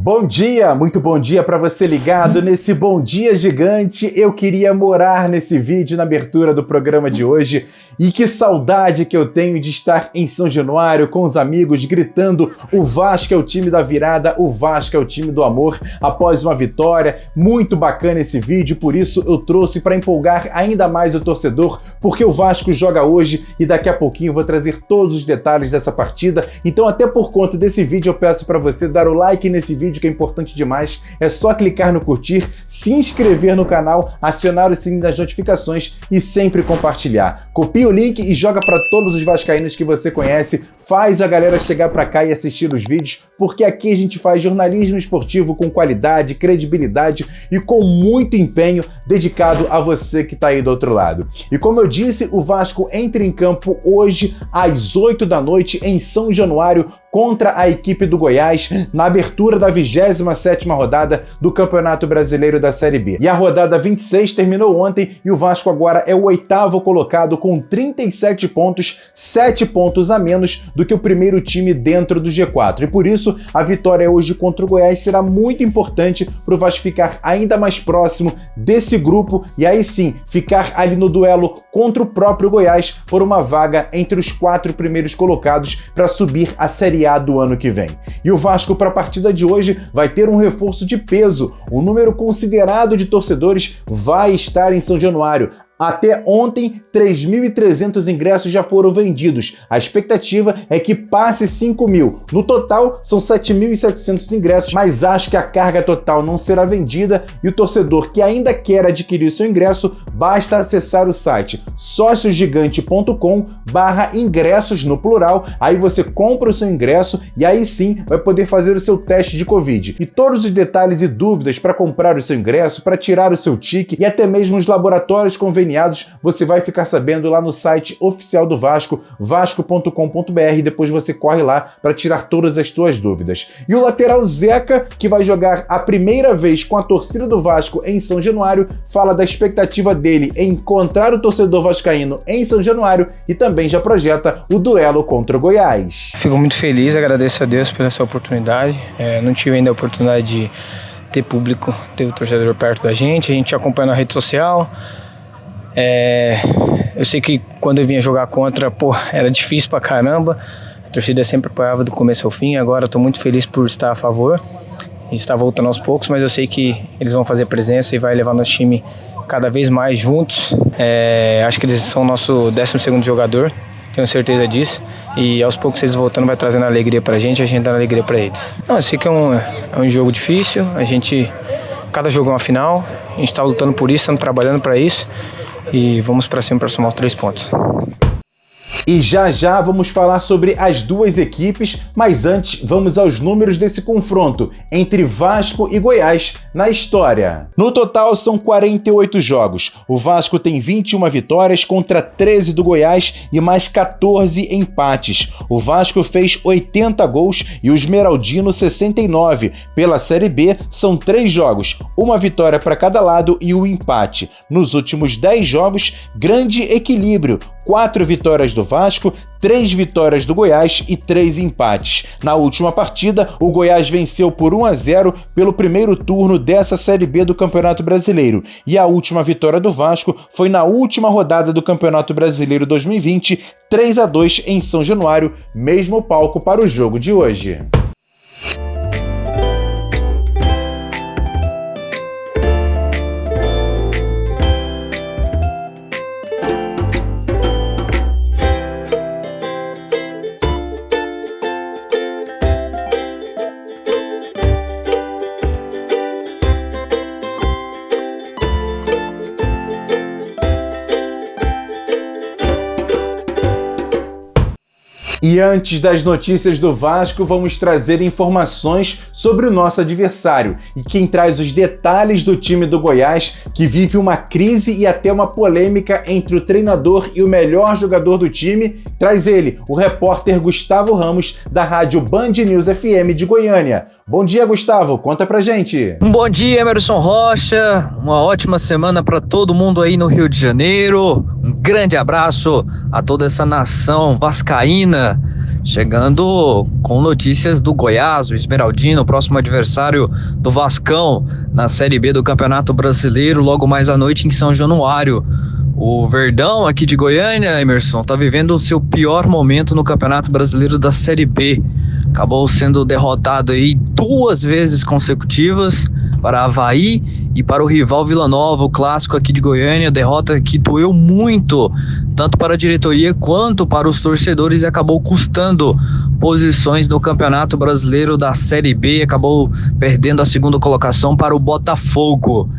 Bom dia, muito bom dia para você ligado nesse Bom Dia Gigante. Eu queria morar nesse vídeo na abertura do programa de hoje e que saudade que eu tenho de estar em São Januário com os amigos gritando o Vasco é o time da virada, o Vasco é o time do amor após uma vitória. Muito bacana esse vídeo, por isso eu trouxe para empolgar ainda mais o torcedor, porque o Vasco joga hoje e daqui a pouquinho eu vou trazer todos os detalhes dessa partida. Então até por conta desse vídeo eu peço para você dar o like nesse vídeo, que é importante demais. É só clicar no curtir, se inscrever no canal, acionar o sininho das notificações e sempre compartilhar. Copia o link e joga para todos os vascaínos que você conhece. Faz a galera chegar para cá e assistir os vídeos, porque aqui a gente faz jornalismo esportivo com qualidade, credibilidade e com muito empenho dedicado a você que está aí do outro lado. E como eu disse, o Vasco entra em campo hoje às 8 da noite em São Januário contra a equipe do Goiás na abertura da 27ª rodada do Campeonato Brasileiro da Série B. E a rodada 26 terminou ontem e o Vasco agora é o 8º colocado com 37 pontos, 7 pontos a menos do que o primeiro time dentro do G4. E por isso, a vitória hoje contra o Goiás será muito importante para o Vasco ficar ainda mais próximo desse grupo e aí sim, ficar ali no duelo contra o próprio Goiás por uma vaga entre os 4 primeiros colocados para subir a Série A do ano que vem. E o Vasco, para a partida de hoje, vai ter um reforço de peso. Um número considerado de torcedores vai estar em São Januário. Até ontem, 3.300 ingressos já foram vendidos. A expectativa é que passe 5.000. No total, são 7.700 ingressos, mas acho que a carga total não será vendida e o torcedor que ainda quer adquirir seu ingresso, basta acessar o site sociogigante.com/ingressos no plural. Aí você compra o seu ingresso e aí sim vai poder fazer o seu teste de Covid. E todos os detalhes e dúvidas para comprar o seu ingresso, para tirar o seu ticket e até mesmo os laboratórios conveniados, você vai ficar sabendo lá no site oficial do Vasco, vasco.com.br, depois você corre lá para tirar todas as suas dúvidas. E o lateral Zeca, que vai jogar a primeira vez com a torcida do Vasco em São Januário, fala da expectativa dele em encontrar o torcedor vascaíno em São Januário e também já projeta o duelo contra o Goiás. Fico muito feliz, agradeço a Deus pela essa oportunidade. Não tive ainda a oportunidade de ter público, ter o torcedor perto da gente, a gente acompanha na rede social. Eu sei que quando eu vinha jogar contra, era difícil pra caramba. A torcida sempre apoiava do começo ao fim. Agora estou muito feliz por estar a favor e estar voltando aos poucos, mas eu sei que eles vão fazer presença e vai levar nosso time cada vez mais juntos. Acho que eles são o nosso 12º jogador, tenho certeza disso, e aos poucos eles voltando vai trazendo alegria pra gente, a gente dando alegria pra eles. Eu sei que é um jogo difícil, cada jogo é uma final, a gente está lutando por isso, estamos trabalhando para isso. E vamos para cima para somar os 3 pontos. E já vamos falar sobre as duas equipes, mas antes vamos aos números desse confronto entre Vasco e Goiás na história. No total são 48 jogos. O Vasco tem 21 vitórias contra 13 do Goiás e mais 14 empates. O Vasco fez 80 gols e o Esmeraldino 69. Pela Série B são 3 jogos, uma vitória para cada lado e um empate. Nos últimos 10 jogos, grande equilíbrio. 4 vitórias do Vasco, 3 vitórias do Goiás e 3 empates. Na última partida, o Goiás venceu por 1-0 pelo primeiro turno dessa Série B do Campeonato Brasileiro. E a última vitória do Vasco foi na última rodada do Campeonato Brasileiro 2020, 3-2 em São Januário, mesmo palco para o jogo de hoje. E antes das notícias do Vasco, vamos trazer informações sobre o nosso adversário. E quem traz os detalhes do time do Goiás, que vive uma crise e até uma polêmica entre o treinador e o melhor jogador do time, traz ele, o repórter Gustavo Ramos, da rádio Band News FM de Goiânia. Bom dia, Gustavo, conta pra gente. Bom dia, Emerson Rocha, uma ótima semana para todo mundo aí no Rio de Janeiro. Um grande abraço a toda essa nação vascaína chegando com notícias do Goiás, o Esmeraldino, o próximo adversário do Vascão na Série B do Campeonato Brasileiro, logo mais à noite em São Januário. O Verdão aqui de Goiânia, Emerson, está vivendo o seu pior momento no Campeonato Brasileiro da Série B. Acabou sendo derrotado aí 2 vezes consecutivas para Avaí e para o rival Vila Nova, o clássico aqui de Goiânia. Derrota que doeu muito, tanto para a diretoria quanto para os torcedores, e acabou custando posições no Campeonato Brasileiro da Série B. Acabou perdendo a 2ª colocação para o Botafogo.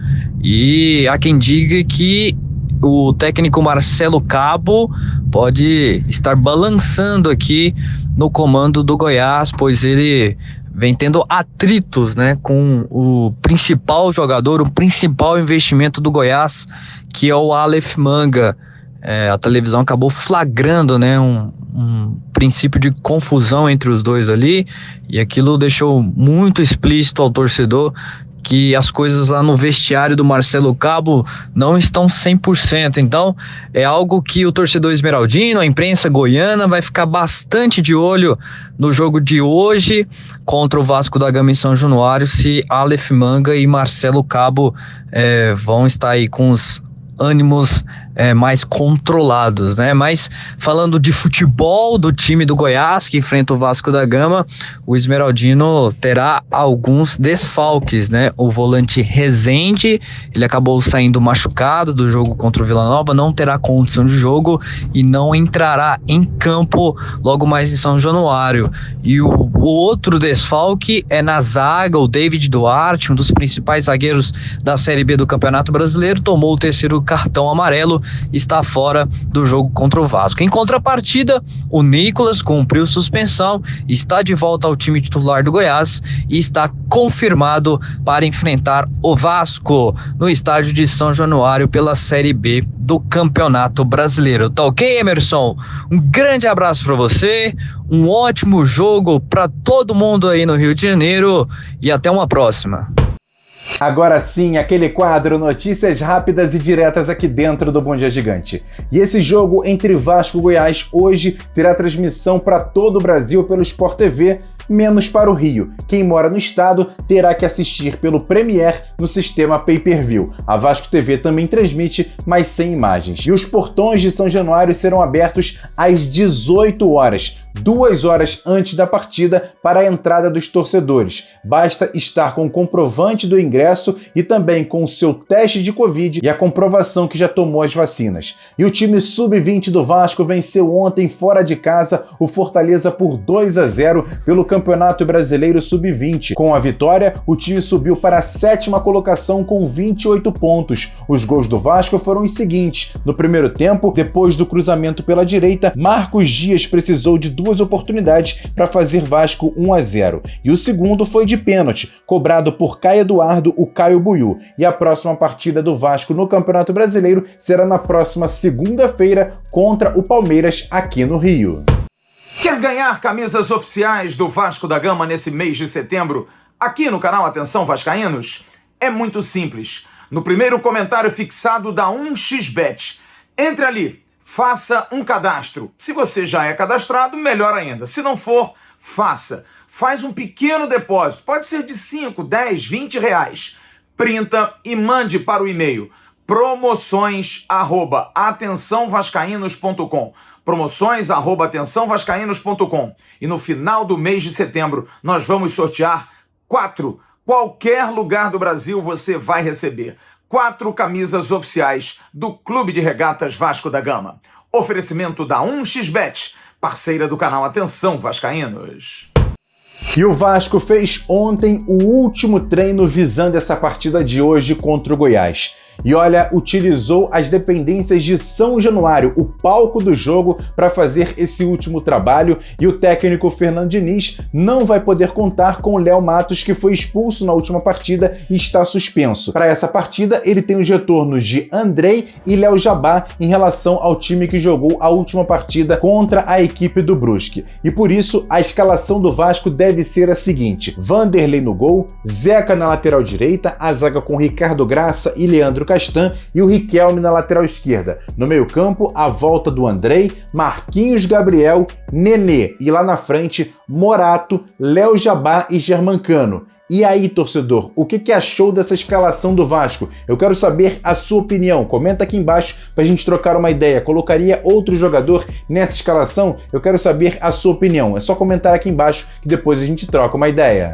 E há quem diga que o técnico Marcelo Cabo pode estar balançando aqui no comando do Goiás, pois ele vem tendo atritos, né, com o principal jogador, o principal investimento do Goiás, que é o Aleph Manga. A televisão acabou flagrando, né, um princípio de confusão entre os dois ali, e aquilo deixou muito explícito ao torcedor que as coisas lá no vestiário do Marcelo Cabo não estão 100%. Então, é algo que o torcedor esmeraldino, a imprensa goiana, vai ficar bastante de olho no jogo de hoje contra o Vasco da Gama em São Januário, se Aleph Manga e Marcelo Cabo vão estar aí com os ânimos mais controlados, né? Mas falando de futebol do time do Goiás, que enfrenta o Vasco da Gama, o esmeraldino terá alguns desfalques, né? O volante Rezende, ele acabou saindo machucado do jogo contra o Vila Nova, não terá condição de jogo e não entrará em campo logo mais em São Januário. E o outro desfalque é na zaga, o David Duarte, um dos principais zagueiros da Série B do Campeonato Brasileiro, tomou o 3º cartão amarelo, está fora do jogo contra o Vasco. Em contrapartida, o Nicolas cumpriu suspensão, está de volta ao time titular do Goiás e está confirmado para enfrentar o Vasco no estádio de São Januário pela Série B do Campeonato Brasileiro. Tá ok, Emerson? Um grande abraço para você, um ótimo jogo para todo mundo aí no Rio de Janeiro e até uma próxima. Agora sim, aquele quadro Notícias Rápidas e Diretas aqui dentro do Bom Dia Gigante. E esse jogo entre Vasco e Goiás hoje terá transmissão para todo o Brasil pelo Sport TV, menos para o Rio. Quem mora no estado terá que assistir pelo Premiere no sistema Pay-Per-View. A Vasco TV também transmite, mas sem imagens. E os portões de São Januário serão abertos às 18 horas, 2 horas antes da partida, para a entrada dos torcedores. Basta estar com o comprovante do ingresso e também com o seu teste de Covid e a comprovação que já tomou as vacinas. E o time sub-20 do Vasco venceu ontem fora de casa o Fortaleza por 2-0 pelo Campeonato Brasileiro Sub-20. Com a vitória, o time subiu para a 7ª colocação com 28 pontos. Os gols do Vasco foram os seguintes. No primeiro tempo, depois do cruzamento pela direita, Marcos Dias precisou de 2 oportunidades para fazer Vasco 1-0. E o segundo foi de pênalti, cobrado por Caio Eduardo, o Caio Buiú. E a próxima partida do Vasco no Campeonato Brasileiro será na próxima segunda-feira contra o Palmeiras aqui no Rio. Quer ganhar camisas oficiais do Vasco da Gama nesse mês de setembro, aqui no canal Atenção Vascaínos? É muito simples. No primeiro comentário fixado da 1xBet, entre ali, faça um cadastro. Se você já é cadastrado, melhor ainda. Se não for, faça. Faz um pequeno depósito, pode ser de 5, 10, 20 reais. Printa e mande para o e-mail promoções@atençãovascaínos.com. promoções@atençãovascaínos.com. E no final do mês de setembro, nós vamos sortear 4. Qualquer lugar do Brasil você vai receber 4 camisas oficiais do Clube de Regatas Vasco da Gama. Oferecimento da 1xBet, parceira do canal Atenção Vascaínos. E o Vasco fez ontem o último treino visando essa partida de hoje contra o Goiás. E olha, utilizou as dependências de São Januário, o palco do jogo, para fazer esse último trabalho, e o técnico Fernando Diniz não vai poder contar com o Léo Matos, que foi expulso na última partida e está suspenso. Para essa partida, ele tem os retornos de Andrei e Léo Jabá em relação ao time que jogou a última partida contra a equipe do Brusque. E por isso, a escalação do Vasco deve ser a seguinte: Vanderlei no gol, Zeca na lateral direita, a zaga com Ricardo Graça e Leandro Pedro Castan e o Riquelme na lateral esquerda. No meio-campo, a volta do Andrei, Marquinhos Gabriel, Nenê e lá na frente, Morato, Léo Jabá e Germancano. E aí, torcedor, o que achou dessa escalação do Vasco? Eu quero saber a sua opinião. Comenta aqui embaixo pra gente trocar uma ideia. Colocaria outro jogador nessa escalação? Eu quero saber a sua opinião. É só comentar aqui embaixo que depois a gente troca uma ideia.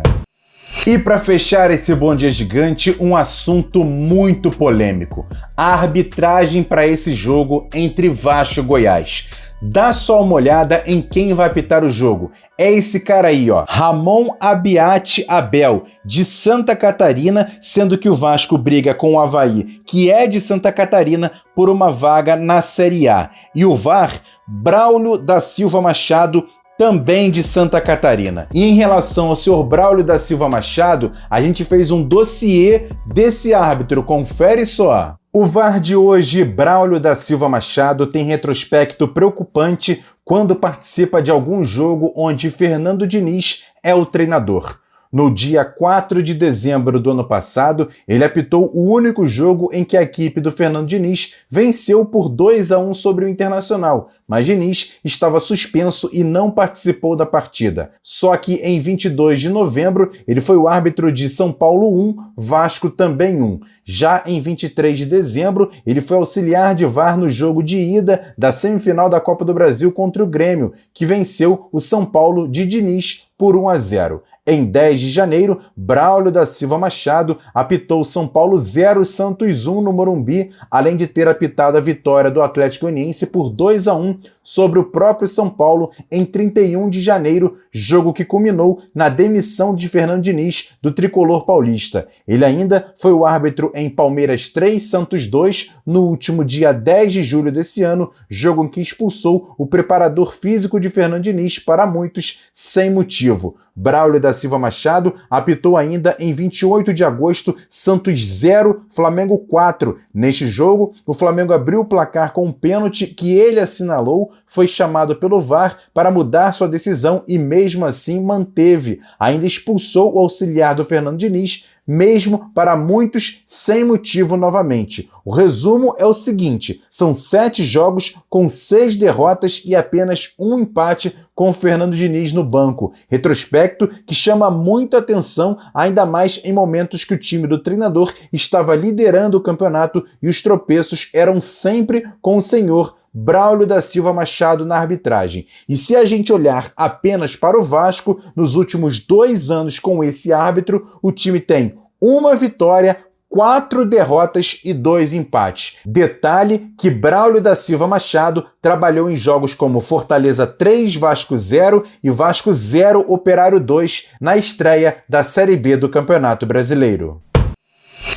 E para fechar esse Bom Dia Gigante, um assunto muito polêmico. A arbitragem para esse jogo entre Vasco e Goiás. Dá só uma olhada em quem vai apitar o jogo. É esse cara aí, ó, Ramon Abiati Abel, de Santa Catarina, sendo que o Vasco briga com o Avaí, que é de Santa Catarina, por uma vaga na Série A. E o VAR, Braulio da Silva Machado, também de Santa Catarina. E em relação ao senhor Braulio da Silva Machado, a gente fez um dossiê desse árbitro, confere só. O VAR de hoje, Braulio da Silva Machado, tem retrospecto preocupante quando participa de algum jogo onde Fernando Diniz é o treinador. No dia 4 de dezembro do ano passado, ele apitou o único jogo em que a equipe do Fernando Diniz venceu por 2-1 sobre o Internacional, mas Diniz estava suspenso e não participou da partida. Só que em 22 de novembro, ele foi o árbitro de São Paulo 1, Vasco também 1. Já em 23 de dezembro, ele foi auxiliar de VAR no jogo de ida da semifinal da Copa do Brasil contra o Grêmio, que venceu o São Paulo de Diniz por 1-0. Em 10 de janeiro, Braulio da Silva Machado apitou São Paulo 0, Santos 1 no Morumbi, além de ter apitado a vitória do Atlético Goianiense por 2-1 sobre o próprio São Paulo em 31 de janeiro, jogo que culminou na demissão de Fernando Diniz do tricolor paulista. Ele ainda foi o árbitro em Palmeiras 3, Santos 2, no último dia 10 de julho desse ano, jogo em que expulsou o preparador físico de Fernando Diniz, para muitos, sem motivo. Braulio da Silva Machado apitou ainda em 28 de agosto, Santos 0, Flamengo 4. Neste jogo, o Flamengo abriu o placar com um pênalti que ele assinalou, foi chamado pelo VAR para mudar sua decisão e mesmo assim manteve. Ainda expulsou o auxiliar do Fernando Diniz, mesmo para muitos sem motivo novamente. O resumo é o seguinte: são 7 jogos com 6 derrotas e apenas um empate com o Fernando Diniz no banco. Retrospecto que chama muita atenção, ainda mais em momentos que o time do treinador estava liderando o campeonato e os tropeços eram sempre com o senhor Braulio da Silva Machado na arbitragem. E se a gente olhar apenas para o Vasco, nos últimos 2 anos com esse árbitro, o time tem 1 vitória, 4 derrotas e 2 empates. Detalhe que Braulio da Silva Machado trabalhou em jogos como Fortaleza 3, Vasco 0 e Vasco 0, Operário 2 na estreia da Série B do Campeonato Brasileiro.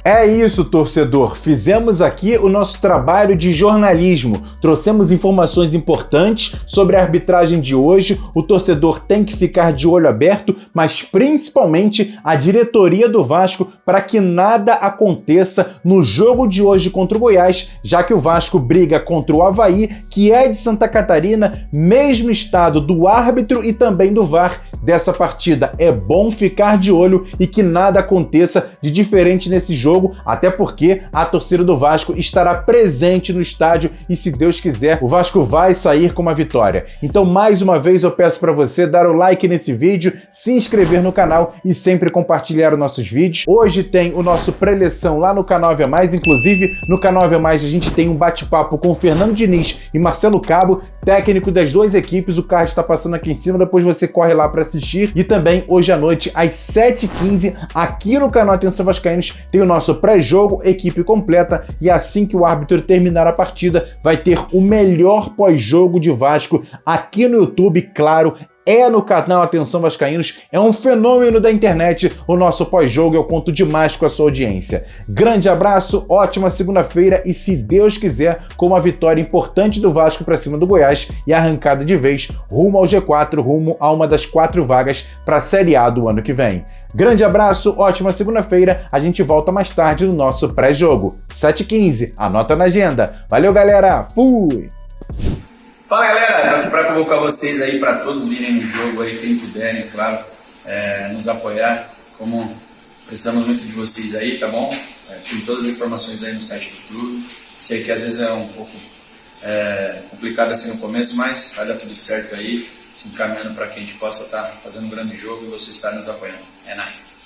É isso, torcedor. Fizemos aqui o nosso trabalho de jornalismo. Trouxemos informações importantes sobre a arbitragem de hoje. O torcedor tem que ficar de olho aberto, mas principalmente a diretoria do Vasco, para que nada aconteça no jogo de hoje contra o Goiás, já que o Vasco briga contra o Avaí, que é de Santa Catarina, mesmo estado do árbitro e também do VAR dessa partida. É bom ficar de olho e que nada aconteça de diferente nesse jogo, até porque a torcida do Vasco estará presente no estádio e, se Deus quiser, o Vasco vai sair com uma vitória. Então, mais uma vez, eu peço para você dar o like nesse vídeo, se inscrever no canal e sempre compartilhar os nossos vídeos. Hoje tem o nosso pré-eleição lá no Canal Ave Mais, inclusive no Canal Ave Mais a gente tem um bate-papo com o Fernando Diniz e Marcelo Cabo, técnico das 2 equipes. O card está passando aqui em cima, depois você corre lá para assistir. E também hoje à noite, às 7h15, aqui no canal Atenção Vascaínos, tem o nosso pré-jogo, equipe completa, e assim que o árbitro terminar a partida, vai ter o melhor pós-jogo de Vasco aqui no YouTube, claro, é no canal Atenção Vascaínos, é um fenômeno da internet, o nosso pós-jogo, eu conto demais com a sua audiência. Grande abraço, ótima segunda-feira e, se Deus quiser, com uma vitória importante do Vasco para cima do Goiás e arrancada de vez rumo ao G4, rumo a uma das 4 vagas para a Série A do ano que vem. Grande abraço, ótima segunda-feira, a gente volta mais tarde no nosso pré-jogo, 7h15, anota na agenda. Valeu, galera, fui! Fala, galera, tô aqui para convocar vocês aí para todos virem no jogo aí, quem puderem, claro, nos apoiar, como precisamos muito de vocês aí, tá bom? Tem todas as informações aí no site do clube. Sei que às vezes é um pouco complicado assim no começo, mas vai dar tudo certo aí, se encaminhando para que a gente possa estar fazendo um grande jogo e você estar nos apoiando. É nóis!